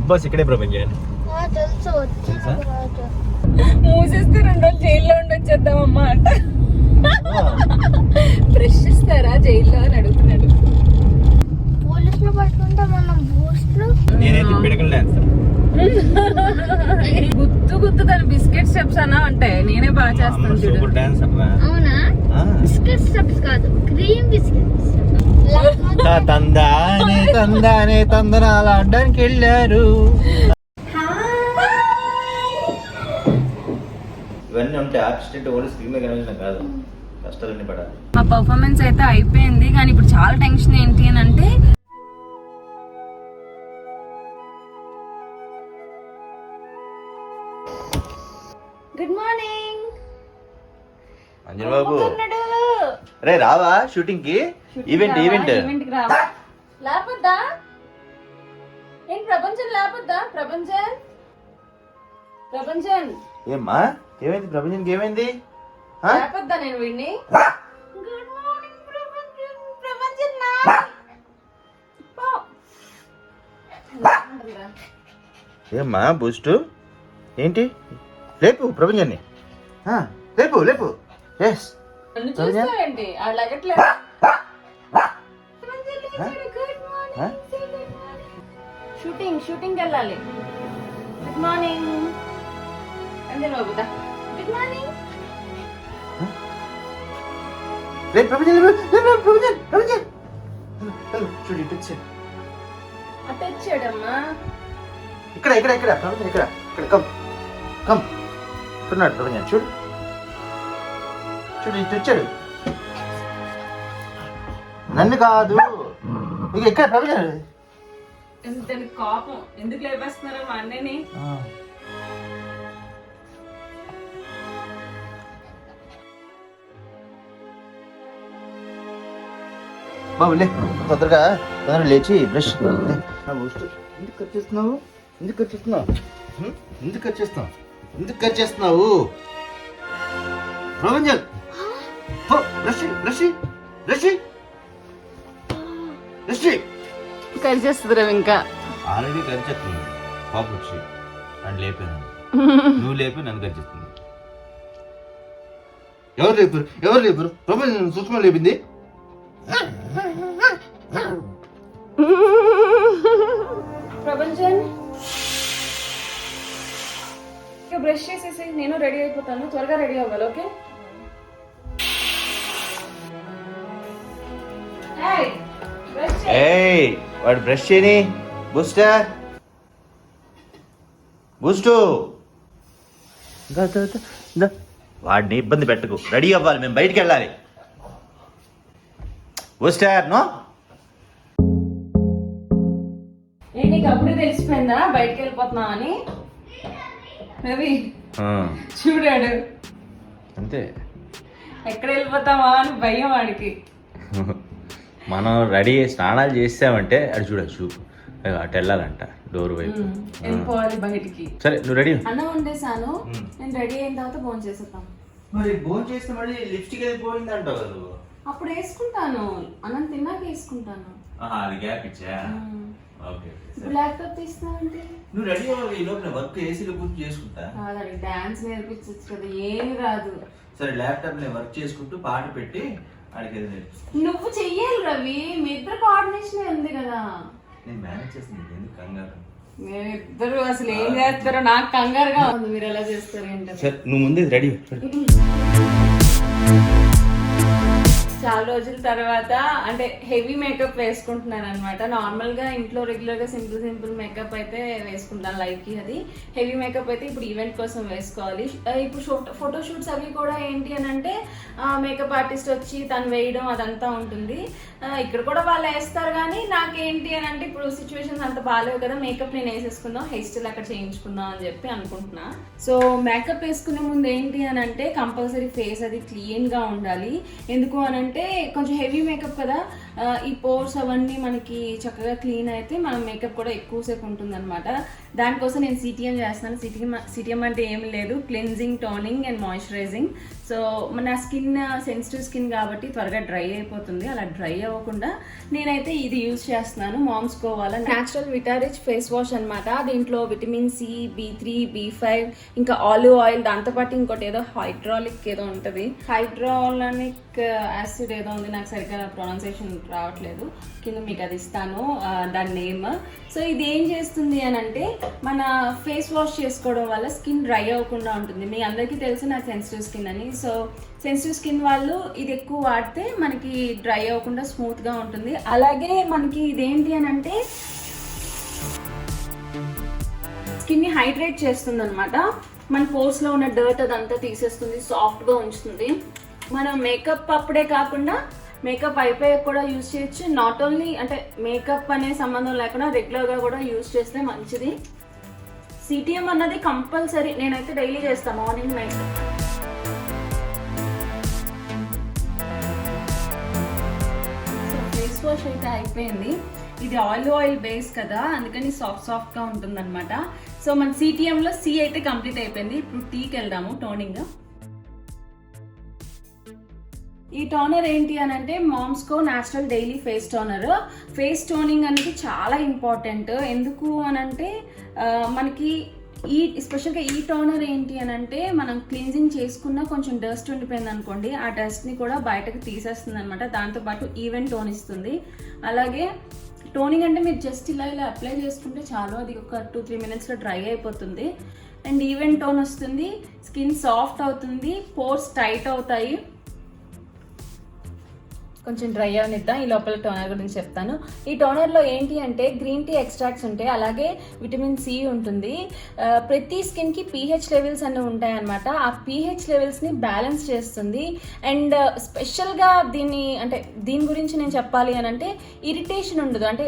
Boss ఇక్కడే ప్రపంచం మూసేస్తే 2 రోజులు జైల్లో ఉండొచ్చేద్దాం అమ్మా అంట. ఫ్రెష్ ఇస్తారా జైల్లో అని అడుగుతున్నాడు. పోలీసులు పట్టుకుంటే మనం బూస్ట్లు నేనైతే పిడకలు వేస్తాను. గుత్తు తన బిస్కెట్ స్టెప్స్ అన్నా ఉంటాయి. నేనే బాగా చేస్తాను చూడు. అవునా? బిస్కెట్ స్టెప్స్ కాదు, క్రీమ్ బిస్కెట్స్. తందనాలు ఆడడానికి వెళ్ళారు. ఇవన్నీ ఉంటే ఆర్టిస్ట్ ఓన్లీ స్క్రీన్ మీద కనిపించడం కాదు, కష్టాలన్నీ పడాలి. మా పర్ఫార్మెన్స్ అయితే అయిపోయింది, కానీ ఇప్పుడు చాలా టెన్షన్ ఏంటి అని అంటే గుడ్ మార్నింగ్ అంజన్ బాబు, రే రావా షూటింగ్ కి? ఈవెంట్ లేపద్దా? ఏం ప్రపంచం లేపద్దా? ప్రపంచం ఏమ్మా ఏమైంది? ప్రపంచానికి ఏమైంది? లేపద్దా నేను వీడిని? గుడ్ మార్నింగ్ ప్రపంచం ఏమ్మా బూస్ట్ ఏంటి? లేపు ప్రపంచాన్ని, లేపు. ఎస్ చూస్తావేంటి? ఆ లగట్లేదు. షూటింగ్ వెళ్ళాలి. గుడ్ మార్నింగ్ అంతే బాబుదా. Good morning. చూడు అటు వచ్చాడమ్మా. ఇక్కడ ప్రపంచం ఇక్కడ కమ్ ఇక్కడున్నాడు ప్రపంచం. చూడు ఇటు వచ్చాడు. నన్ను కాదు, ఇక ఇక్కడ ప్రపంచం. ఎంత కోపం, ఎందుకు లేపేస్తున్నారు మా అన్నని? బాబు లే, తొందరగా లేచి బ్రష్. ఎందుకు ఖర్చు చేస్తున్నావు ప్రపంచం? కలిసేస్తుంది ఇంకా. ఆల్రెడీ ఖర్చేస్తుంది పాప వచ్చి అని లేపాను. నువ్వు లేపి నన్ను ఖర్చేస్తుంది. ఎవరు లేపారు? ప్రపంచం సూక్ష్మ లేపింది. ప్రపంచం బ్రష్ చేసేసి నేను రెడీ అయిపోతాను. త్వరగా రెడీ అవ్వాలి. ఓకే? వాడు బ్రష్ చేయని బూస్ట్ వాడిని ఇబ్బంది పెట్టకు. రెడీ అవ్వాలి, మేము బయటికి వెళ్ళాలి. Booster no. నీకు అప్పుడే తెలిసిపోయిందా బయటికి వెళ్ళిపోతున్నా అని? రవి చూడాడు అంతే. ఎక్కడ వెళ్ళిపోతావా అని భయం వాడికి. మనం రెడీ స్నానాలు చేసామంటే అది చూడచ్చు, అటు వెళ్ళాలంట డోర్ వైపు. వెళ్ళిపోవాలి బయటికి. సరే నువ్వు రెడీ. అన్నం వండేసాను, నేను రెడీ అయిన తర్వాత భోజనం చేసేద్దాం. మరి భోజనం చేస్తే మళ్ళీ లిప్స్టిక్ అది పోయింది అంటావు కదా. అప్పుడు వేసుకుంటాను, అన్నం తిన్నాక వేసుకుంటాను. అది గ్యాప్ ఇచ్చా. ఓకే, ల్యాప్టాప్ తీస్తున్నావంటే నువ్వు రెడీ అవ్వాలి. ఈ లోపు వర్క్ ఏసీలో కూర్చొని చేసుకుంటా. డాన్స్ నేర్పించచ్చు కదా. ఏమి రాదు. సరే ల్యాప్టాప్ నేను వర్క్ చేసుకుంటూ పాట పెట్టి అడిగేది నేర్పిస్తా. నువ్వు చెయ్యాలి రవి, మీ ఇద్దరు కోఆర్డినేషన్ ఉంది కదా. నేను మేనేజ్ చేస్తాను, ఎందుకు కంగారు? మీరిద్దరు అసలు ఏం చేస్తారో నాకు కంగారుగా ఉంది. మీరు ఎలా చేస్తారు ఏంటో. సరే నువ్వు ముందే రెడీ. చాలా రోజుల తర్వాత అంటే హెవీ మేకప్ వేసుకుంటున్నాను అనమాట. నార్మల్గా ఇంట్లో రెగ్యులర్గా సింపుల్ మేకప్ అయితే వేసుకుంటాను లైఫ్కి. అది హెవీ మేకప్ అయితే ఇప్పుడు ఈవెంట్ కోసం వేసుకోవాలి. ఇప్పుడు ఫోటోషూట్స్ అవి కూడా ఏంటి అని అంటే మేకప్ ఆర్టిస్ట్ వచ్చి తను వేయడం అదంతా ఉంటుంది. ఇక్కడ కూడా వాళ్ళు వేస్తారు, కానీ నాకేంటి అని అంటే ఇప్పుడు సిచ్యువేషన్స్ అంత బాగాలేవు కదా. మేకప్ నేను వేసేసుకుందాం, హెయిర్ స్టైల్ అక్కడ చేయించుకుందాం అని చెప్పి అనుకుంటున్నా. సో మేకప్ వేసుకునే ముందు ఏంటి అని అంటే కంపల్సరీ ఫేస్ అది క్లీన్గా ఉండాలి. ఎందుకు అని అంటే కొంచెం హెవీ మేకప్ కదా, ఈ పోర్స్ అవన్నీ మనకి చక్కగా క్లీన్ అయితే మన మేకప్ కూడా ఎక్కువసేపు ఉంటుంది అనమాట. దానికోసం నేను సిటిఎం చేస్తున్నాను. సిటిఎం అంటే ఏమి లేదు, cleansing, toning and moisturising. So మన స్కిన్ సెన్సిటివ్ స్కిన్ కాబట్టి త్వరగా డ్రై అయిపోతుంది. అలా డ్రై అవ్వకుండా నేనైతే ఇది యూజ్ చేస్తున్నాను, మామ్స్కో వాళ్ళ న్యాచురల్ విటారిచ్ ఫేస్ వాష్ అనమాట. దీంట్లో విటమిన్ సి, B3, B5 ఇంకా ఆలివ్ ఆయిల్, దాంతోపాటు ఇంకోటి ఏదో హైడ్రాలిక్ ఏదో ఉంటుంది, హైడ్రాలిక్ యాసిడ్ ఏదో ఉంది, నాకు సరిగ్గా ప్రొనౌన్సియేషన్ రావట్లేదు, కింద మీకు అది ఇస్తాను దాని నేమ్. సో ఇది ఏం చేస్తుంది అని అంటే మన ఫేస్ వాష్ చేసుకోవడం వల్ల స్కిన్ డ్రై అవ్వకుండా ఉంటుంది. మీ అందరికీ తెలుసు నాకు సెన్సిటివ్ స్కిన్ అని. సో సెన్సిటివ్ స్కిన్ వాళ్ళు ఇది ఎక్కువ వాడితే మనకి డ్రై అవ్వకుండా స్మూత్గా ఉంటుంది. అలాగే మనకి ఇదేంటి అని అంటే స్కిన్ని హైడ్రేట్ చేస్తుంది అనమాట. మన పోర్స్లో ఉన్న డర్ట్ అదంతా తీసేస్తుంది, సాఫ్ట్గా ఉంచుతుంది. మనం మేకప్ అప్పుడే కాకుండా మేకప్ అయిపోయాక కూడా యూజ్ చేయొచ్చు. నాట్ ఓన్లీ అంటే మేకప్ అనే సంబంధం లేకుండా రెగ్యులర్గా కూడా యూజ్ చేస్తే మంచిది. సిటిఎం అన్నది కంపల్సరీ, నేనైతే డైలీ చేస్తాను, morning night. So face wash అయితే అయిపోయింది. ఇది ఆయిల్ బేస్ కదా, అందుకని సాఫ్ట్గా ఉంటుంది అనమాట. సో మన సిటిఎంలో సి అయితే కంప్లీట్ అయిపోయింది. ఇప్పుడు టీకి వెళ్దాము, టోనింగ్. ఈ టోనర్ ఏంటి అని అంటే మామ్స్కో natural daily face toner. Face toning అనేది చాలా ఇంపార్టెంట్. ఎందుకు అని అంటే మనకి ఎస్పెషల్గా ఈ టోనర్ ఏంటి అని అంటే మనం క్లీన్జింగ్ చేసుకున్న కొంచెం డస్ట్ ఉండిపోయింది అనుకోండి, ఆ డస్ట్ని కూడా బయటకు తీసేస్తుంది అనమాట. దాంతోపాటు ఈవెన్ టోన్ ఇస్తుంది. అలాగే టోనింగ్ అంటే మీరు జస్ట్ ఇలా అప్లై చేసుకుంటే చాలు, అది ఒక 2-3 మినిట్స్లో డ్రై అయిపోతుంది. అండ్ ఈవెన్ టోన్ వస్తుంది, స్కిన్ సాఫ్ట్ అవుతుంది, పోర్స్ టైట్ అవుతాయి. కొంచెం డ్రై అవనిద్దాం, ఈ లోపల టోనర్ గురించి చెప్తాను. ఈ టోనర్లో ఏంటి అంటే గ్రీన్ టీ ఎక్స్ట్రాక్ట్స్ ఉంటాయి, అలాగే విటమిన్ సి ఉంటుంది. ప్రతి స్కిన్కి pH లెవెల్స్ అన్నీ ఉంటాయి అన్నమాట. ఆ pH లెవెల్స్ని బ్యాలెన్స్ చేస్తుంది. అండ్ స్పెషల్గా దీని గురించి నేను చెప్పాలి అని అంటే ఇరిటేషన్ ఉండదు. అంటే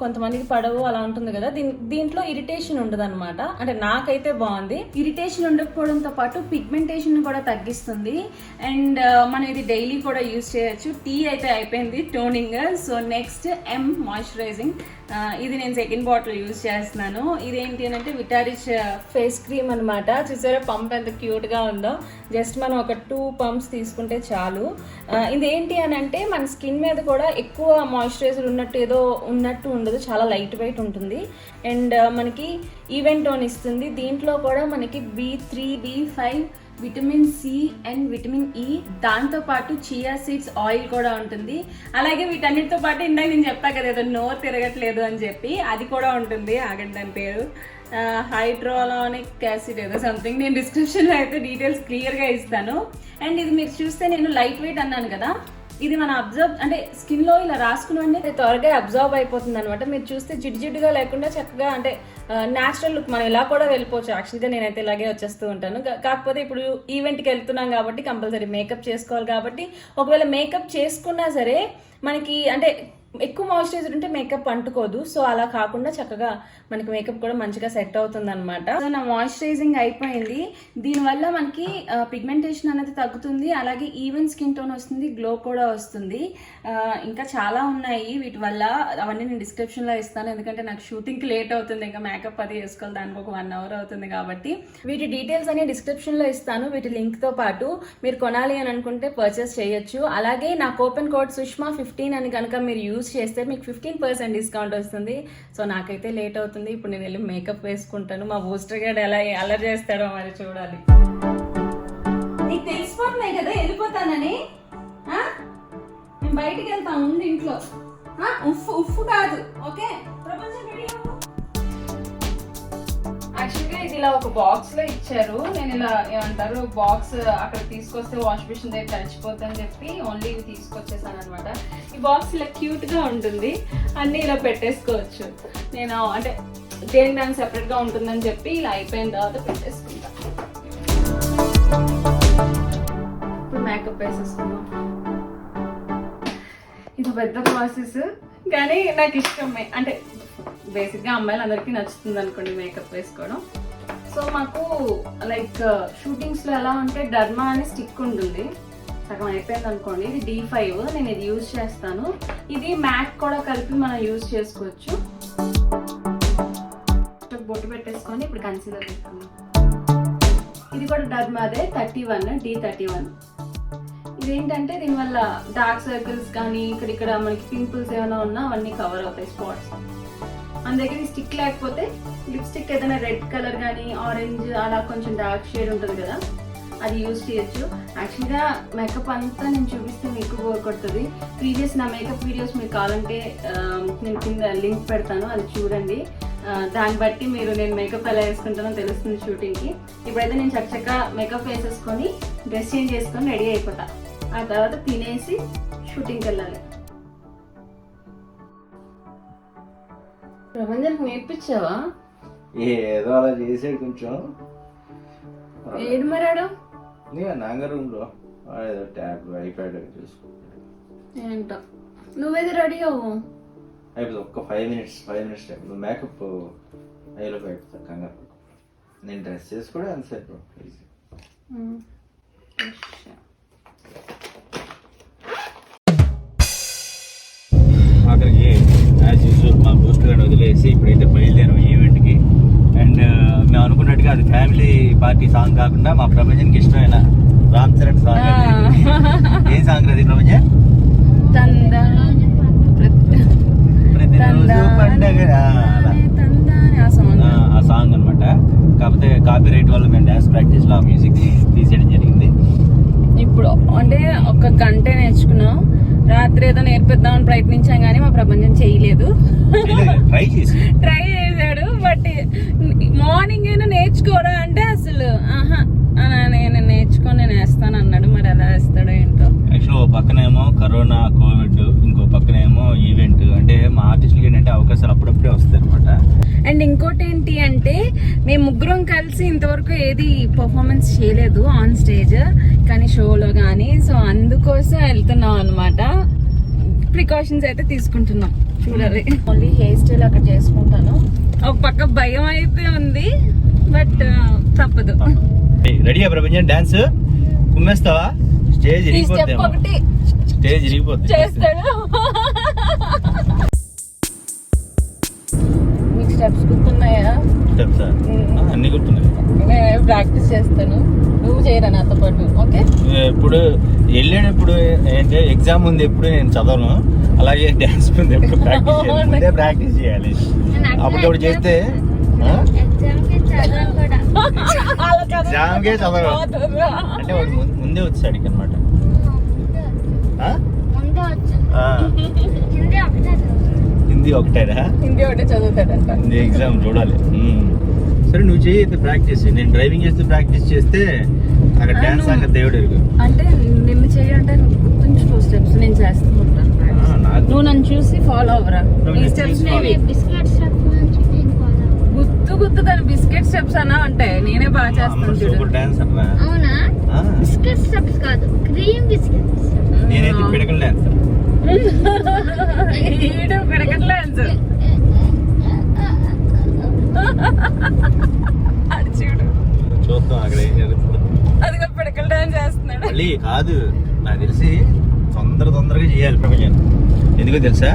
కొంతమందికి పడవు అలా ఉంటుంది కదా, దీంట్లో ఇరిటేషన్ ఉండదు అనమాట. అంటే నాకైతే బాగుంది. ఇరిటేషన్ ఉండకపోవడంతో పాటు పిగ్మెంటేషన్ కూడా తగ్గిస్తుంది. అండ్ మనం ఇది డైలీ కూడా యూజ్ చేయొచ్చు. టీ అయితే అయిపోయింది, టోనింగ్. So next moisturising. ఇది నేను సెకండ్ బాటిల్ యూజ్ చేస్తున్నాను. ఇదేంటి అని అంటే విటారిచ్ ఫేస్ క్రీమ్ అనమాట. చూసారా పంప్ ఎంత క్యూట్గా ఉందో. జస్ట్ మనం ఒక 2 పంప్స్ తీసుకుంటే చాలు. ఇదేంటి అని అంటే మన స్కిన్ మీద కూడా ఎక్కువ మాయిశ్చరైజర్ ఉన్నట్టు ఉండదు, చాలా లైట్ వెయిట్ ఉంటుంది. అండ్ మనకి ఈవెన్ టోన్ ఇస్తుంది. దీంట్లో కూడా మనకి B3, B5, vitamin C and vitamin E, దాంతోపాటు చియా సీడ్స్ ఆయిల్ కూడా ఉంటుంది. అలాగే వీటన్నిటితో పాటు ఇందాక నేను చెప్పా కదా ఏదో నోరు తిరగట్లేదు అని చెప్పి, అది కూడా ఉంటుంది. ఆగండి, దాని పేరు హైడ్రోలానిక్ యాసిడ్ ఏదో సంథింగ్. నేను డిస్క్రిప్షన్లో అయితే డీటెయిల్స్ క్లియర్గా ఇస్తాను. అండ్ ఇది మీరు చూస్తే నేను లైట్ వెయిట్ అన్నాను కదా, ఇది మన స్కిన్లో ఇలా రాసుకుని త్వరగా అబ్జర్వ్ అయిపోతుంది అనమాట. మీరు చూస్తే జిడ్డుగా లేకుండా చక్కగా అంటే న్యాచురల్ లుక్, మనం ఇలా కూడా వెళ్ళిపోవచ్చు. యాక్చువల్గా నేనైతే ఇలాగే వచ్చేస్తూ ఉంటాను. కాకపోతే ఇప్పుడు ఈవెంట్కి వెళ్తున్నాం కాబట్టి కంపల్సరీ మేకప్ చేసుకోవాలి కాబట్టి, ఒకవేళ మేకప్ చేసుకున్నా సరే మనకి అంటే ఎక్కువ మాయిశ్చరైజర్ ఉంటే మేకప్ అంటుకోదు. సో అలా కాకుండా చక్కగా మనకి మేకప్ కూడా మంచిగా సెట్ అవుతుంది అనమాట. సో నా మాయిశ్చరైజింగ్ అయిపోయింది. దీనివల్ల మనకి పిగ్మెంటేషన్ అనేది తగ్గుతుంది, అలాగే ఈవెన్ స్కిన్ టోన్ వస్తుంది, గ్లో కూడా వస్తుంది. ఇంకా చాలా ఉన్నాయి వీటి వల్ల, అవన్నీ నేను డిస్క్రిప్షన్లో ఇస్తాను. ఎందుకంటే నాకు షూటింగ్కి లేట్ అవుతుంది, ఇంకా మేకప్ అది వేసుకోవాలి, దానికి ఒక 1 అవర్ అవుతుంది కాబట్టి. వీటి డీటెయిల్స్ అన్ని డిస్క్రిప్షన్లో ఇస్తాను, వీటి లింక్తో పాటు. మీరు కొనాలి అని అనుకుంటే పర్చేస్ చేయొచ్చు. అలాగే నా కూపన్ కోడ్ సుష్మా15 అని కనుక మీరు యూజ్ చేస్తే మీకు 15% డిస్కౌంట్ వస్తుంది. సో నాకైతే లేట్ అవుతుంది, ఇప్పుడు నేను వెళ్ళి మేకప్ వేసుకుంటాను. మా బూస్టర్ గార్డ్ ఎలా అలర్ చేస్తాడో మరి చూడాలి. నీకు తెలిసిపోతున్నాయి కదా వెళ్ళిపోతానని. నేను బయటికి వెళ్తాను, ఉంది ఇంట్లో. ఉఫ్ఫు కాదు, ఓకే? ప్రపంచం యాక్చువల్గా ఇది ఇలా ఒక బాక్స్ లో ఇచ్చారు. నేను ఇలా ఏమంటారు బాక్స్ అక్కడ తీసుకొస్తే వాష్ మిషన్ దగ్గర తడిచిపోతుంది అని చెప్పి ఓన్లీ ఇవి తీసుకొచ్చేసాను అనమాట. ఈ బాక్స్ ఇలా క్యూట్ గా ఉంటుంది, అన్ని ఇలా పెట్టేసుకోవచ్చు. నేను అంటే దేని దాని సెపరేట్ గా ఉంటుందని చెప్పి ఇలా అయిపోయిన తర్వాత పెట్టేసుకుంటా. ఇప్పుడు మేకప్ వేసేసుకుందాం. ఇది పెద్ద ప్రాసెస్ కానీ నాకు ఇష్టమే. అంటే బేసిక్గా అమ్మాయిలందరికీ నచ్చుతుంది అనుకోండి మేకప్ వేసుకోవడం. సో మాకు లైక్ షూటింగ్స్లో ఎలా ఉంటే డర్మా అని స్టిక్ ఉంటుంది, సగం అయిపోయింది అనుకోండి. ఇది D5, నేను ఇది యూజ్ చేస్తాను. ఇది మ్యాక్ కూడా కలిపి మనం యూజ్ చేసుకోవచ్చు. బొట్టు పెట్టేసుకొని ఇప్పుడు కన్సీలర్ పెట్టుకున్నాం. ఇది కూడా డర్మాదే 31, D31. ఇదేంటంటే దీనివల్ల డార్క్ సర్కిల్స్ కానీ ఇక్కడ మనకి పింపుల్స్ ఏమైనా ఉన్నా అవన్నీ కవర్ అవుతాయి, స్పాట్స్. మన దగ్గర స్టిక్ లేకపోతే లిప్స్టిక్ ఏదైనా రెడ్ కలర్ కానీ ఆరెంజ్ అలా కొంచెం డార్క్ షేడ్ ఉంటుంది కదా, అది యూజ్ చేయొచ్చు. యాక్చువల్గా మేకప్ అంతా నేను చూపిస్తే మీకు బోర్ కొడుతుంది. ప్రీవియస్ నా మేకప్ వీడియోస్ మీకు కావాలంటే నేను కింద లింక్ పెడతాను, అది చూడండి. దాన్ని బట్టి మీరు నేను మేకప్ ఎలా వేసుకుంటానో తెలుస్తుంది షూటింగ్కి. ఇప్పుడైతే నేను చక్కగా మేకప్ వేసేసుకొని డ్రెస్ చేంజ్ చేసుకొని రెడీ అయిపోతా. ఆ తర్వాత తినేసి షూటింగ్కి వెళ్ళాలి. ప్రపంచానికి నేర్పించావా? ఏదో అలా చేసాడు కొంచెం. ఏడు మరాడు నాంగ రూమ్లో ట్యాబ్ ఐప్యాడ్ చూసుకుంటాడు. ఏంటో నువ్వేది రెడీ అవ్వు. అయిపోతుంది ఒక్క 5 minutes టైం. నువ్వు మేకప్ ఐలో పెడతా కంగారు. నేను డ్రెస్ చేసి కూడా ఎంతసేపు ఈజీ. అక్కడికి యాజ్ యూజువల్ మా బూస్ట్ గార్డ్ వదిలేసి ఇప్పుడైతే బయలుదేరాం ఈవెంట్కి. అండ్ మేము అనుకున్నట్టుగా అది ఫ్యామిలీ పార్టీ సాంగ్ కాకుండా మా ప్రపంచానికి ఇష్టమైన రామ్ చరణ్ సాంగ్. ఏం సాంగ్ అది ప్రపంచం? ఆ సాంగ్ అనమాట. కాకపోతే కాపీ రైట్ వల్ల మేము డాన్స్ ప్రాక్టీస్ లో ఆ మ్యూజిక్ తీసేయడం జరిగింది. ఇప్పుడు అంటే ఒక గంట నేర్చుకున్నాం. రాత్రి ఏదో నేర్పిద్దామని ప్రయత్నించాం కానీ మా ప్రపంచం చేయలేదు. ట్రై చేశాడు, బట్ మార్నింగ్ అయినా నేర్చుకోరా అంటే అసలు నేను నేర్చుకొని నేను వేస్తాను అన్నాడు. మరి ఎలా వేస్తాడో ఏంటో. యాక్చువల్ ఓ పక్కనేమో కరోనా కోవిడ్, ఇంకో పక్కనేమో ఈవెంట్. అంటే మా ఆర్టిస్టులకి ఏంటంటే అవకాశాలు అప్పుడప్పుడే వస్తాయి అనమాట. అండ్ ఇంకోటి ఏంటి అంటే మేము ముగ్గురం కలిసి ఇంతవరకు ఏది పర్ఫార్మెన్స్ చేయలేదు ఆన్ స్టేజ్ కానీ షోలో కానీ. సో అందుకోసం వెళ్తున్నాం అనమాట. ప్రికాషన్స్ అయితే తీసుకుంటున్నాం. చూడాలి. ఓన్లీ హెయిర్ స్టైల్ అక్కడ చేసుకుంటాను. ఒక పక్క భయం అయితే ఉంది, బట్ తప్పదు. రెడీయా ప్రపంచం? డాన్స్ కుమ్మేస్తావా? స్టేజ్ ఇరిగిపోద్ది. స్టేజ్ ఇరిగిపోద్ది. చేస్తాడు. మీకు స్టెప్స్ గుర్తున్నాయా? స్టెప్స్ అన్ని గుర్తున్నాయి. నేను ప్రాక్టీస్ చేస్తాను, నువ్వు చేయరా నాతో పాటు. ఓకే. ఇప్పుడు వెళ్ళేటప్పుడు ఏంటంటే ఎగ్జామ్ ఉంది ఎప్పుడు నేను చదవను, అలాగే డాన్స్ ముందు ఎప్పుడు ప్రాక్టీస్ చేయాలి. అప్పుడు చేస్తే ఎగ్జామ్కే చదవను అంటే వాడు ముందే వచ్చాడు అనమాట. హిందీ ఒకటేనా? హిందీ ఒకటే చదువుతాడంట. హిందీ ఎగ్జామ్ చూడాలి. సరే నువ్వు చేయి ప్రాక్టీస్. నేను డ్రైవింగ్ చేస్తూ ప్రాక్టీస్ చేస్తే అక్కడ డాన్స్ అక్కడ దేవుడు ఎరుగు. అంటే నిన్ను చేయాలంటే గుర్తుంచుకో స్టెప్స్. నేను చేస్తూ ఉంటాను. నువ్వు నన్ను చూసి ఫాలో అవ్వరా. ఈ స్టెప్స్ గుర్తు కానీ బిస్కెట్ స్టెప్స్ అన్నా అంటే నేనే బాగా చేస్తాను. సూపర్ డాన్స్ అన్నా. అవునా? బిస్కెట్ స్టెప్స్ కాదు, క్రీమ్ బిస్కెట్స్. నేనైతే పిడకల డాన్స్. ఈడు పిడకల డాన్స్. అది చూడు, చూద్దాం అక్కడ ఏం జరుగుతుంది. అది పిడకల డాన్స్ చేస్తున్నాడు. మళ్ళీ కాదు, నాకు తెలిసి తొందరగా చేయాలి ప్రపంచం. ఎందుకో తెలుసా?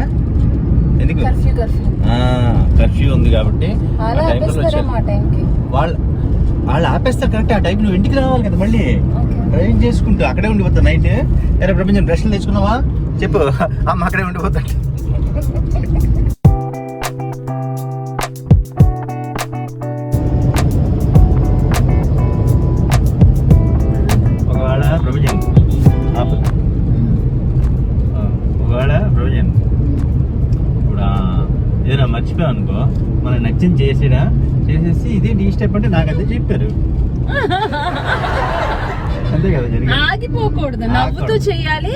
ఎందుకు? కర్ఫ్యూ ఉంది కాబట్టి వాళ్ళు ఆపేస్తారు కరెక్ట్. ఆ టైం నువ్వు ఇంటికి రావాలి కదా, మళ్ళీ డ్రైవింగ్ చేసుకుంటూ అక్కడే ఉండిపోతా నైట్. ఎరా ప్రపంచం బ్రష్లు తెచ్చుకున్నావా చెప్పు, అమ్మ అక్కడే ఉండిపోతా. ఒకవేళ ప్రపంచం ఇప్పుడు ఏదైనా మర్చిపోయావు అనుకో, మనం నచ్చింది చేసేసి ఇదే డీ స్టెప్ అంటే నాకు అదే చెప్పారు. అంతే కదా జరిగింది. ఆగిపోకూడదు, నవ్వుతూ చెయ్యాలి,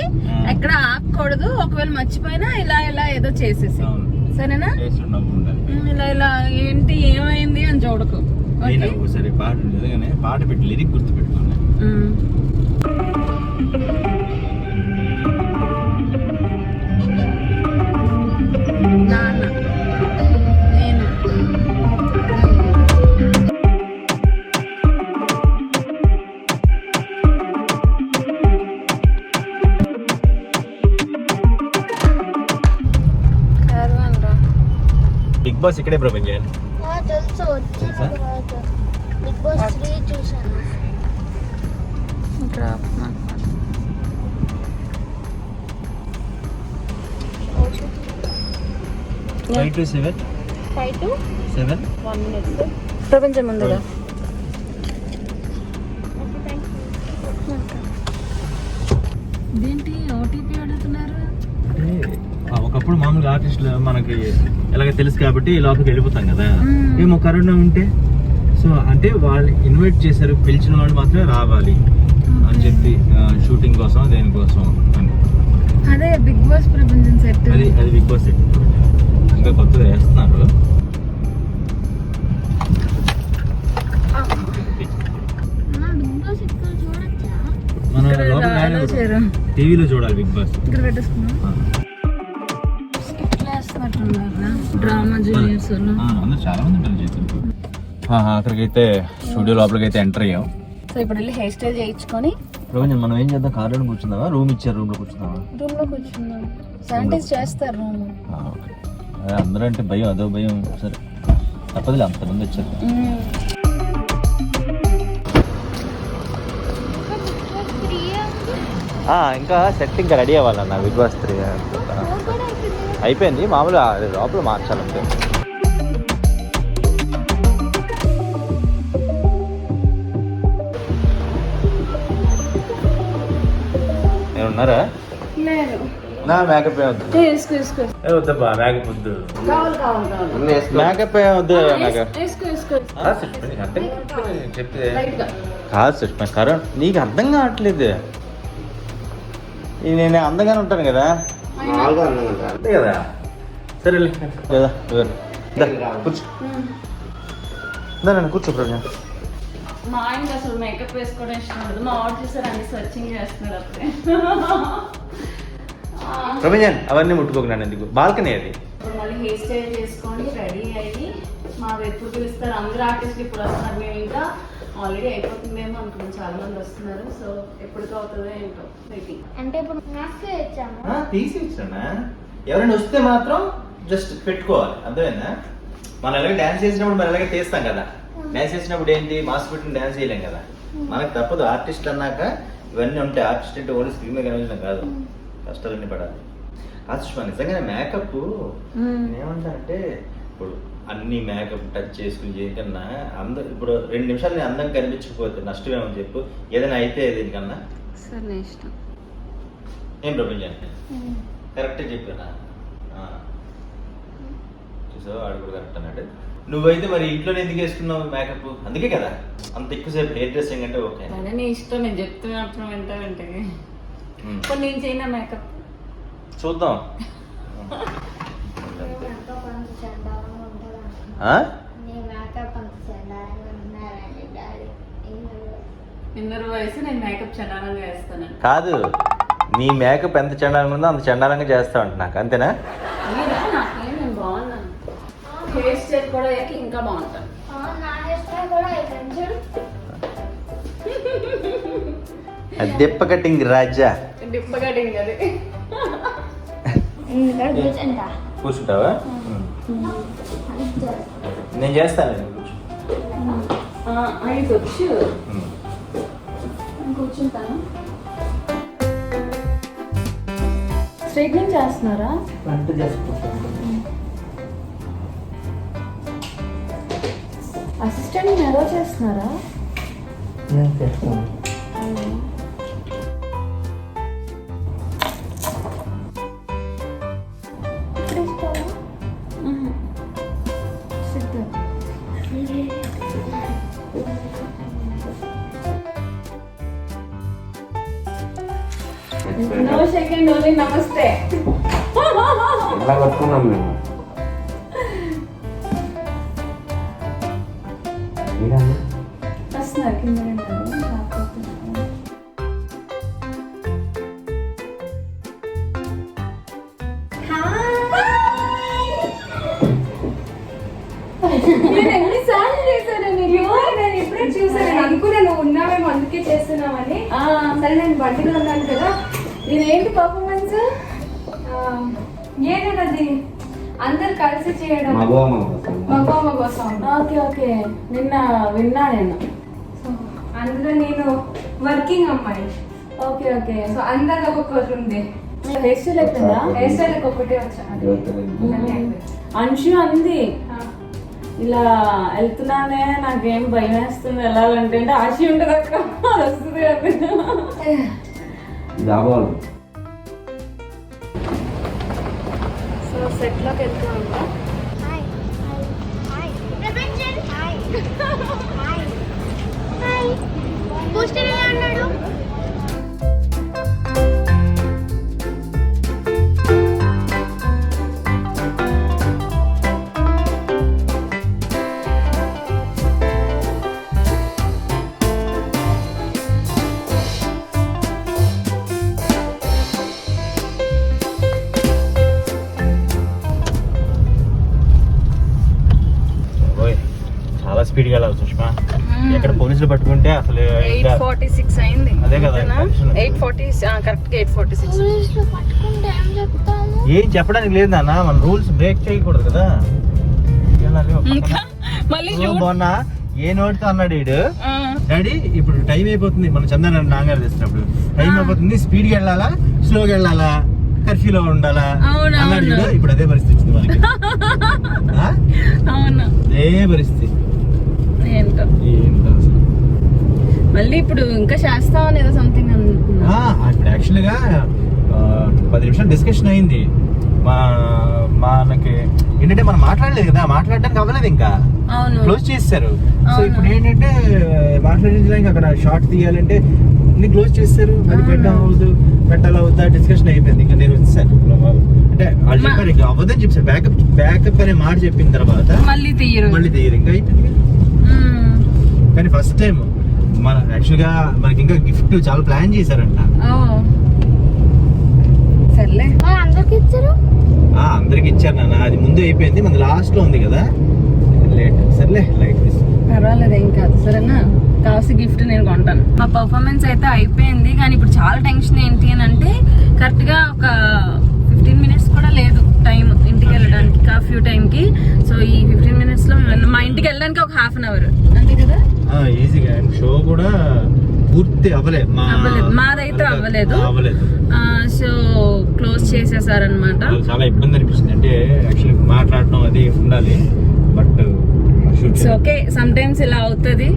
ఎక్కడ ఆగకూడదు. ఒకవేళ మర్చిపోయినా ఇలా ఏదో చేసేసి, సరేనా? ఇలా ఏంటి ఏమైంది అని చూడకు. సరే పాట పాట పెట్టి లిరిక్ గుర్తు పెట్టుకోండి. నాన్న నేను బిగ్ బాస్ ఇక్కడే ప్రపంచం. తెలుసు, వచ్చిన తర్వాత బిగ్ బాస్ 3 చూసాను. 5 to 7 5 to 7 1 minute. ప్రపంచం ముందుగా ఇదేంటి ఓటీపీ అడుగుతున్నారు? ఒకప్పుడు మామూలుగా ఆర్టిస్టులు మనకి ఎలాగ తెలుసు కాబట్టి లోపలికి వెళ్ళిపోతాం కదా. ఏమో కరోనా ఉంటే సో అంటే వాళ్ళు ఇన్వైట్ చేశారు, పిలిచిన వాళ్ళు మాత్రమే రావాలి అని చెప్పి షూటింగ్ కోసం దేనికోసం అని. అదే బిగ్ బాస్ ప్రపంచం సెట్. అది బిగ్ బాస్ సెట్ ఇంకా కొత్తగా వేస్తున్నారు. మనం టీవీలో చూడాలి బిగ్ బాస్. ఇక్కడ పెట్టేసుకున్నాం. డ్రామా జూనియర్స్ అందరూ చాలా మంది ఉంటారు చేతులు. అక్కడికి అయితే స్టూడియో లోపలికి అయితే ఎంటర్ అయ్యాం. సో ఇప్పుడు వెళ్ళి హెయిర్ స్టైల్ చేయించుకొని మనం ఏం చేద్దాం, కార్లో కూర్చుందామా, రూమ్ ఇచ్చారు రూమ్ లో కూర్చుందామా? రూమ్ లో కూర్చుందాం, శానిటైజ్ చేస్తారు రూమ్. అందరూ అంటే భయం, అదో భయం. సరే తప్పదులే, అంతమంది వచ్చారు. ఇంకా సెట్ ఇంకా రెడీ అవ్వాలన్న బిగ్ బాస్ 3 అయిపోయింది. మామూలుగా లోపల మార్చాలంటే. ఉన్నారా? నా మేకప్ వద్దు, వద్దబ్బా మేకప్ వద్దు, మేకప్ వద్దు. చెప్తే కాదు సుష్మా, కరణ్ నీకు అర్థం కావట్లేదు. నేను అందంగానే ఉంటాను కదా, అంతే కదా. సరే కదా కూర్చో, కూర్చో ప్రజ్ఞ. మా ఆయనకి అసలు మేకప్ వేసుకోవడం ఇష్టం ఉండదు. మా ఆర్డర్ చూసారు అన్ని సర్చింగ్ చేస్తున్నారు అప్పుడే. ప్రపంచం అవన్నీ ముట్టుకోకున్నాను ఎందుకు, బాల్కనీ అది. ఇప్పుడు మళ్ళీ హెయిర్ స్టైల్ చేసుకొని రెడీ అయ్యి మా ఎప్పుడు పిలుస్తారు అందరూ ఆర్టిస్టులు ఇప్పుడు వస్తున్నారు. మేము ఇంకా ఆల్రెడీ అయిపోతుందేమో అనుకున్నాం, చాలా మంది వస్తున్నారు. సో ఎప్పటికీ అవుతుందో ఏంటో వెయిటింగ్. అంటే ఇప్పుడు మాస్కే ఇచ్చాము, తీసి ఇచ్చానా? ఎవరైనా వస్తే మాత్రం జస్ట్ పెట్టుకోవాలి, అర్థమైందా? మనం ఎలాగ డాన్స్ చేసినప్పుడు మనం ఎలాగ తీస్తాం కదా, డాన్స్ చేసినప్పుడు ఏంటి మాస్క్ పెట్టుకుని డాన్స్ చేయలేం కదా. మనకు తప్పదు, ఆర్టిస్ట్ అన్నాక ఇవన్నీ ఉంటాయి. ఆర్టిస్ట్ అంటే ఓన్లీ స్క్రీన్ మీద కనిపించడం కాదు, కష్టాలన్నీ పడాలి. కాదు నిజంగానే మేకప్ ఏమంటా అంటే ఇప్పుడు అన్ని మేకప్ టచ్ చేసుకుని చేయకన్నా అందరు ఇప్పుడు 2 నిమిషాలు నేను అందంగా కనిపించకపోతే నష్టమేమని చెప్పు. ఏదైనా అయితే దీనికన్నా సరే ఇష్టం. ఏం ప్రపంచం కరెక్టే చెప్పానా? చూసావు ఆడు కూడా కరెక్ట్ అన్నాడు. నువ్వైతే మరి ఇంట్లో ఎందుకు వేసుకున్నావు మేకప్? అందుకే కదా అంత ఎక్కువసేపు హెయిర్ డ్రెస్సింగ్ అంటే ఓకే. నీ ఇష్టం, నేను చెప్తున్నప్పుడు వెంటనే కొన్ని నేను చేయనా మేకప్ చూద్దాం. ఇన్నర్ వయసు నేను మేకప్ చండాలంగా వేస్తాను కాదు, నీ మేకప్ ఎంత చండాలంగా ఉందో అంత చండాలంగా చేస్తావు అంట నాకు, అంతేనా? నాకేం నేను బాగున్నాను, హెయిర్ స్టైల్ కూడా అయ్యాక ఇంకా బాగుంటాను. డిప్ప కటింగ్ రాజా, డిప్ప కటింగ్ అది. కూర్చుంటావా? నేను చేస్తాను. ఆయనకి వచ్చు, కూర్చుంటాను. స్ట్రైట్నింగ్ చేస్తున్నారా? అసిస్టెంట్ ఎలా చేస్తున్నారా? No second, only namaste. ఎలా కట్టుకున్నాం మేము. వస్తున్నారు కింద. నేను ఎన్నిసార్లు చేశాను, నేను ఇప్పుడే చూసాను. అనుకున్నా నువ్వు ఉన్నావేమో అందుకే చేస్తున్నావని. సరే నేను బండిలో ఉన్నాను కదా. నేనేంటి పర్ఫార్మెన్స్ ఏంటది? అందరు కలిసి చేయడం మగమ్మ కోసం. ఓకే ఓకే, నిన్న విన్నా నేను. సో అందులో నేను వర్కింగ్ అమ్మాయి. ఓకే ఓకే, సో అందరు ఒక్కొక్కటి ఉంది. హెయిర్ స్టైల్ అయిపోయిందా? హెయిర్ స్టైల్ ఒక్కొక్కటే వచ్చా. అంశు అంది ఇలా వెళ్తున్నానే నాకేం భయం వేస్తుంది వెళ్ళాలంటే, అంటే ఆశ ఉంటుంది అక్కడ వస్తుంది అది. సో సెట్లోకి వెళ్తూ ఉంటా. హాయ్ హాయ్ ప్రపంచం హాయ్ హాయ్ హాయ్ పోస్టర్ ఎలా అన్నాడు? చాలా స్పీడ్ గా వెళ్ళాలి సుష్మా. ఎక్కడ పోలీసులు పట్టుకుంటే అసలు 8:46 అయింది. అదే కదా 8:40 కరెక్ట్ గా 8:46. పోలీసులు పట్టుకుంటే ఏం చెప్తాము? ఏం చెప్పడానికి లేదు నాన్న, మన రూల్స్ బ్రేక్ చేయకూడదు కదా. మళ్ళీ మొన్న ఏ నోటితో అన్నాడు వీడు, డాడీ ఇప్పుడు టైం అయిపోతుంది, మన చందన నాన్నగారు తెచ్చినప్పుడు టైం అయిపోతుంది, స్పీడ్ గా వెళ్ళాలా స్లోగా వెళ్ళాలా కర్ఫ్యూలో ఉండాలా అన్నాడు చూడు. ఇప్పుడు అదే పరిస్థితి వచ్చింది మనకి. అవును, ఏ పరిస్థితి ఏంటో మళ్ళీ ఇప్పుడు ఇంకా చేస్తామని ఏదో సంథింగ్ అనుకున్నా. ఇప్పుడు యాక్చువల్ గా 10 నిమిషాలు డిస్కషన్ అయింది. మనకి ఏంటంటే మనం మాట్లాడలేదు కదా, మాట్లాడడానికి అవ్వలేదు, ఇంకా క్లోజ్ చేస్తారు. సో ఇప్పుడు ఏంటంటే మాట్లాడించడానికి అక్కడ షార్ట్ తీయాలంటే క్లోజ్ చేస్తారు. అది పెట్టాలా వద్దా డిస్కషన్ అయిపోయింది. ఇంకా నేను వచ్చాను అంటే వాళ్ళు చెప్పారు ఇంకా అవ్వదని చెప్పారు. బ్యాకప్ అనే మాట చెప్పిన తర్వాత మళ్ళీ తీయరు ఇంకా అయిపోయింది. కానీ ఫస్ట్ టైం మన యాక్చువల్ గా మనకి ఇంకా గిఫ్ట్ చాలా ప్లాన్ చేశారంట. సర్లే అందరికి ఇచ్చారు. అందరికి ఇచ్చారు నాన్న, అది ముందు అయిపోయింది, మన లాస్ట్ లో ఉంది కదా లేట్. సర్లే లైట్ తీసు, పర్వాలేదు ఏం కాదు. సరేనా, కావాల్సిన గిఫ్ట్ నేను కొంటాను. మా పర్ఫార్మెన్స్ అయితే అయిపోయింది, కానీ ఇప్పుడు చాలా టెన్షన్ ఏంటి అని అంటే కరెక్ట్ గా ఒక 15 minutes కూడా లేదు టైం ఇంటికి వెళ్ళడానికి, కర్ఫ్యూ టైంకి. సో ఈ 15 minutes లో మా ఇంటికి వెళ్ళడానికి ఒక 1/2 hour అంతే కదా. ఈజీగా షో కూడా పూర్తి అవ్వలేదు, మాదైతే అవ్వలేదు. సో క్లోజ్ చేసేసారనమాట. చాలా ఇబ్బంది అనిపిస్తుంది, అంటే యాక్చువల్లీ మాట్లాడడం అది ఉండాలి, but it's okay, sometimes ఇలా అవుతుంది.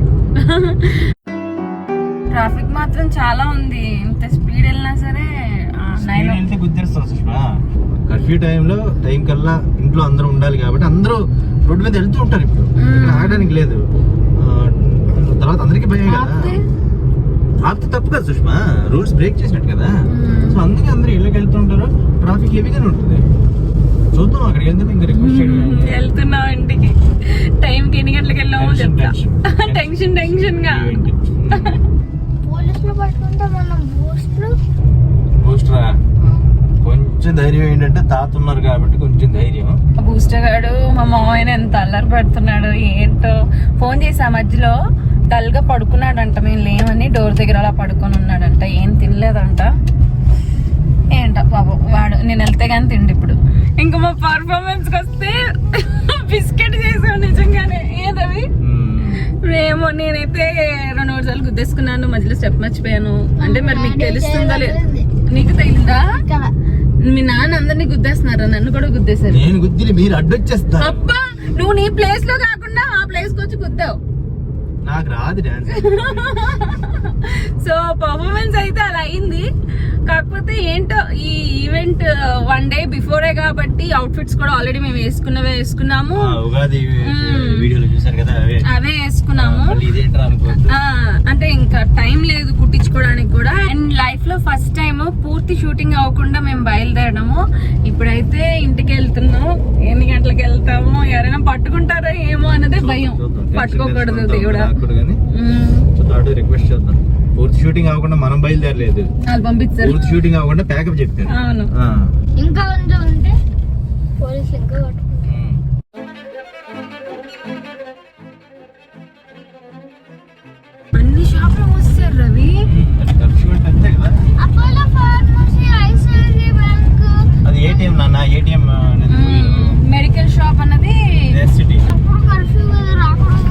ట్రాఫిక్ మాత్రం చాలా ఉంది, ఎంత స్పీడ్ వెళ్ళినా సరే. గుర్తిస్తాం సుష్మా, కర్ఫ్యూ టైంలో టైం కల్లా ఇంట్లో అందరూ ఉండాలి కాబట్టి అందరూ రోడ్డు మీద వెళ్తూ ఉంటారు. ఇప్పుడు ఇక్కడ ఆగడానికి లేదు, తర్వాత అందరికీ భయం కదా. ఆపితే తప్పు కదా సుష్మా, రూల్స్ బ్రేక్ చేసినట్టు కదా. సో అందుకే అందరూ ఇళ్ళకి వెళ్తూ ఉంటారు, ట్రాఫిక్ హెవీగానే ఉంటుంది. చూద్దాం అక్కడికి ఎందుకు ఇంకా రిక్వెస్ట్ చేయడం. వెళ్తున్నాం ఇంటికి, టైంకి ఎన్ని గంటలకు వెళ్ళామో చెప్తా. టెన్షన్ గా పోలీసులు పట్టుకుంటే మనం బూస్టరా కొంచెం ధైర్యం ఏంటంటే తాత ఉన్నారు కాబట్టి కొంచెం ధైర్యం. బూస్టర్ గాడు మా మామయ్యని ఎంత అల్లరి పెడుతున్నాడు ఏంటో. ఫోన్ చేసా మధ్యలో, డల్ గా పడుకున్నాడంట, మేము లేమని డోర్ దగ్గర అలా పడుకొని ఉన్నాడంట, ఏం తినలేదంట. ఏంట బాబు వాడు, నేను వెళ్తే గానీ తిండి. ఇప్పుడు ఇంకా మా పర్ఫార్మెన్స్ కి వస్తే బిస్కెట్ చేసాం నిజంగానే. ఏదవి ఏమో, నేనైతే 2 సార్లు గుద్దేసుకున్నాను, మధ్యలో స్టెప్ మర్చిపోయాను. అంటే మరి మీకు తెలుస్తుందా లేదు, నీకు తెలియదా? మీ నాన్న అందరినీ గుద్దేస్తున్నారా? నన్ను కూడా గుద్దేశారు. నేను గుద్ది మీరు అడ్డొచ్చేస్తా. అబ్బా, నువ్వు నీ ప్లేస్ లో కాకుండా ఆ ప్లేస్ కి వచ్చి గుద్దావు. నాకు రాదు డాన్స్. సో పర్ఫార్మెన్స్ అయితే అలా అయింది. కాకపోతే ఏంటో ఈ ఈవెంట్ 1 day బిఫోరే కాబట్టి అవుట్ఫిట్స్ కూడా ఆల్రెడీ మేము వేసుకున్నాము. ఉగాది వీడియోలో చూసారు కదా, అవే వేసుకున్నాము. అంటే ఇంకా టైం లేదు కుట్టించుకోవడానికి కూడా. అండ్ లైఫ్ లో ఫస్ట్ టైం పూర్తి షూటింగ్ అవ్వకుండా మేము బయలుదేరడము. ఇప్పుడైతే ఇంటికి వెళ్తున్నాం. ఎన్ని గంటలకు వెళ్తాము, ఎవరైనా పట్టుకుంటారో ఏమో అన్నదే భయం. పట్టుకోకూడదు దేవుడా. రిక్వెస్ట్ చేద్దాం, పూర్తి షూటింగ్ అవ్వకుండా మనం బయలుదేరలేదు, పంపించారు. పూర్తి షూటింగ్ అవ్వకుండా ప్యాకప్ చెప్పారు. అవును, ఇంకా ఉంటే పోలీసులు ఇంకా అన్ని షాపులు మూసేశారు రవి. అంతే కదా, అపోలో ఫార్మసీ, ఐసిఐసిఐ బ్యాంక్, అది ఏటీఎం నాన్న, ఏటీఎం మెడికల్ షాప్ అన్నది సిటీ అప్పుడు కర్ఫ్యూ కదా రాకూడదు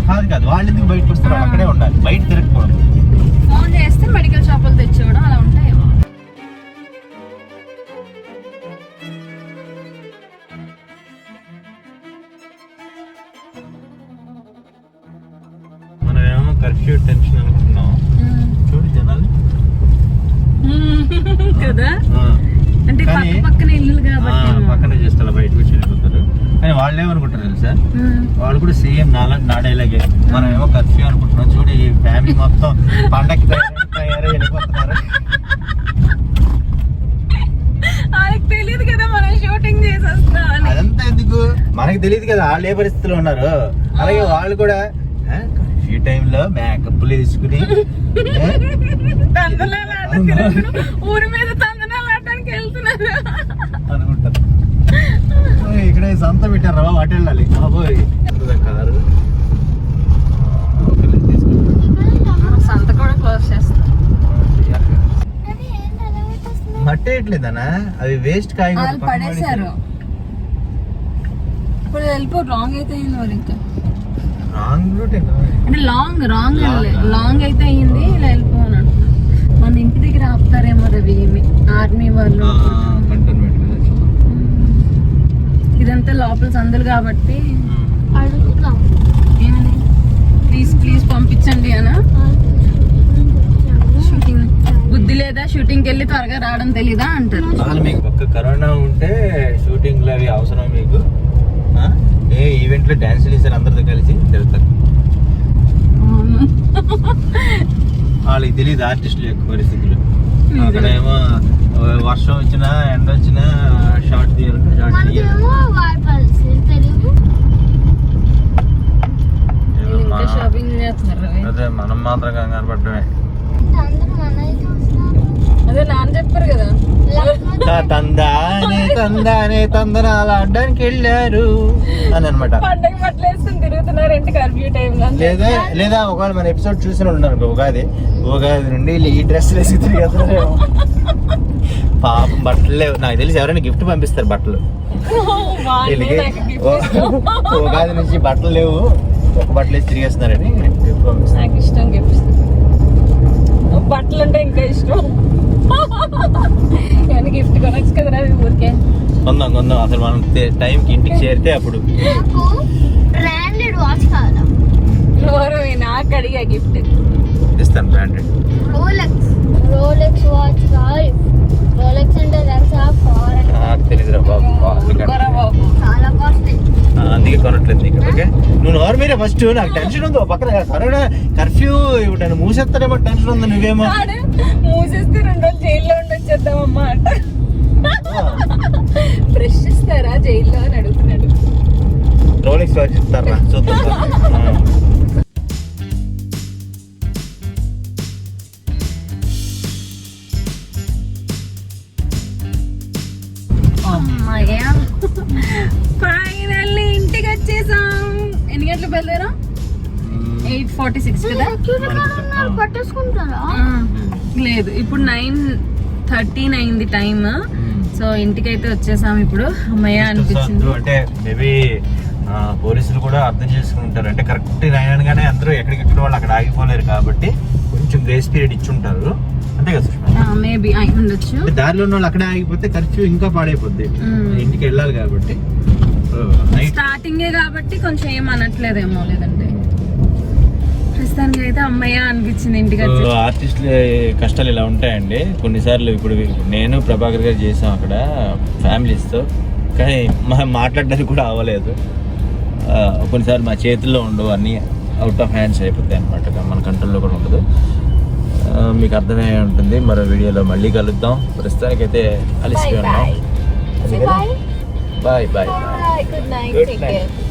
కాదు కాదు, వాళ్ళు ఎందుకు బయటకు వస్తారు, అక్కడే ఉండాలి, బయట తిరగకూడదు. ఫోన్ చేస్తే మెడికల్ షాపులు తెచ్చివ్వడం అలా ఉంటాయేమో. మనం ఏమో కర్ఫ్యూ టెన్షన్ అనుకుంటున్నాం, చూడు జనాలు కదా, ఆ. అంటే కానీ పక్కన ఇల్లు కాబట్టి పక్కనే జస్ట్ అలా బయటకు వచ్చి వెళ్ళిపోతారు. కానీ వాళ్ళు ఏమనుకుంటారు తెలుసా, వాళ్ళు కూడా సేమ్ నా డైలాగే. మనం ఏమో కర్ఫ్యూ అనుకుంటున్నాం, చూడు ఈ ఫ్యామిలీ మొత్తం పండక్కి తయారై వెళ్ళిపోతున్నారు. వాళ్ళకి తెలియదు కదా మనం షూటింగ్ చేసేస్తున్నాం. అదంతా ఎందుకు, మనకి తెలియదు కదా వాళ్ళు ఏ పరిస్థితిలో ఉన్నారు. అలాగే వాళ్ళు కూడా కర్ఫ్యూ టైంలో మేకప్లు వేసుకుని ఊరి మీద తందనాలు ఆడడానికి వెళ్తున్నారు అనుకుంటారు. ఇక్కడ సంత పెట్టారు రా, అటు వెళ్ళాలి. బాబోయ్ కారు సంత కూడా క్లోజ్ చేస్తారు. మట్టి వేయట్లేదనా, అవి వేస్ట్ కాయ వాళ్ళు పడేశారు. ఇప్పుడు వెళ్ళిపో, రాంగ్ అయితే అయింది మరి. ఇంకా రాంగ్ రూట్ అంటే లాంగ్ అయితే అయ్యింది. ఇలా వెళ్ళిపోను అంటున్నా. మన ఇంటి దగ్గర ఆపుతారేమో రవి, ఆర్మీ వాళ్ళు. ఇదంతా లోపల సందులు కాబట్టి అడుగుతాం ఏమని ప్లీజ్ పంపించండి అనా. షూటింగ్ బుద్ధి లేదా, షూటింగ్కి వెళ్ళి త్వరగా రావడం తెలీదా అంటారు. అసలు మీకు ఒక్క కరోనా ఉంటే షూటింగ్లు అవి అవసరం మీకు? ఏ ఈవెంట్లో డాన్స్ వేసారు అందరితో కలిసి వెళ్తారు. వాళ్ళకి తెలియదు ఆర్టిస్టుల యొక్క పరిస్థితులు. అక్కడేమో వర్షం వచ్చినా ఎండ వచ్చినా షార్ట్ తీయాలంటే షార్ట్ తీయాలి. షాపింగ్ చేస్తున్నారు. అదే మనం మాత్రం కంగారు పడటమే. అదే నాన్న చెప్పారు కదా, తందనాలు ఆడడానికి వెళ్ళారు అని అనమాట. పండగ బట్టలు వేసుకుని తిరుగుతున్నారు ఏంటి కర్ఫ్యూ టైంలో? లేదా ఒకవేళ మన ఎపిసోడ్ చూసిన ఉన్నారు ఉగాది నుండి ఈ డ్రెస్ వేసి తిరిగేస్తారు. పాపం బట్టలు లేవు, నాకు తెలిసి ఎవరైనా గిఫ్ట్ పంపిస్తారు బట్టలు. వీళ్ళకి ఉగాది నుంచి బట్టలు లేవు, ఒక బట్టలు వేసి తిరిగేస్తున్నారని గిఫ్ట్ పంపిస్తారు. నాకు ఇష్టం గిఫ్ట్స్, బట్టలు అంటే ఇంకా ఇష్టం. గిఫ్ట్ కొనొచ్చు కదరా ఊరికే. కొందాం అసలు మనం టైంకి ఇంటికి చేరితే అప్పుడు. బ్రాండెడ్ వాచ్ కావాలా? నాకు అడిగా గిఫ్ట్ ఇస్తాను. బ్రాండెడ్ రోలెక్స్ వాచ్ కావాలి. రోలెక్స్ అంటే నాకు తెలియదురా బాబు, చాలా కాస్ట్లీ. అందుకే కొనట్లేదు నీకు. ఓకే నువ్వు నోరు మీరే ఫస్ట్, నాకు టెన్షన్ ఉంది. పక్కన కరోనా కర్ఫ్యూ నన్ను మూసేస్తారేమో టెన్షన్ ఉంది. నువ్వేమో మూసేస్తే 2 రోజులు జైల్లో ఉండొచ్చేద్దామమ్మా అంట. బ్రష్ ఇస్తారా జైల్లో అని అడుగుతున్నాడు. రోలెక్స్ వాచ్ ఇస్తారా చూద్దాం. ఫైనల్లీ ఇంటికి వచ్చేసాం. ఎన్ని గంటలకు బయలుదేరాం? 8:46 కదా. పట్టేసుకుంటారా? లేదు, ఇప్పుడు 9:13 అయింది టైం. సో ఇంటికి అయితే వచ్చేసాం ఇప్పుడు. అమ్మయ్య అనిపించింది. అంటే మేబీ పోలీసులు కూడా అర్థం చేసుకుంటారు. అంటే కరెక్ట్ 9 అనగానే అందరూ ఎక్కడికెక్కడ వాళ్ళు అక్కడ ఆగిపోలేరు కాబట్టి కొంచెం గ్రేస్ పీరియడ్ ఇచ్చి ఉంటారు. అంతే కదా సుష్మా? మేబీ అయి ఉండొచ్చు. దారిలో ఉన్న వాళ్ళు అక్కడే ఆగిపోతే కర్ఫ్యూ ఇంకా పాడైపోద్ది. ఇంటికి వెళ్ళాలి కాబట్టి స్టార్టింగే కాబట్టి కొంచెం ఏం అనట్లేదేమో. లేదంటే ప్రస్తుతానికి అయితే అమ్మయ్య అనిపించింది ఇంటికి వచ్చి. ఆర్టిస్టుల కష్టాలు ఇలా ఉంటాయండి కొన్నిసార్లు. ఇప్పుడు నేను ప్రభాకర్ గారు చేసాం అక్కడ ఫ్యామిలీస్తో, కానీ మాట్లాడడానికి కూడా అవ్వలేదు. కొన్నిసార్లు మా చేతుల్లో ఉండవు, అన్నీ అవుట్ ఆఫ్ హ్యాండ్స్ అయిపోతాయి అనమాట. మన కంట్రోల్లో కూడా ఉండదు. మీకు అర్థమై ఉంటుంది. మరో వీడియోలో మళ్ళీ కలుద్దాం. ప్రస్తుతానికైతే అలసిపోయి ఉన్నాం. Bye bye. Good night.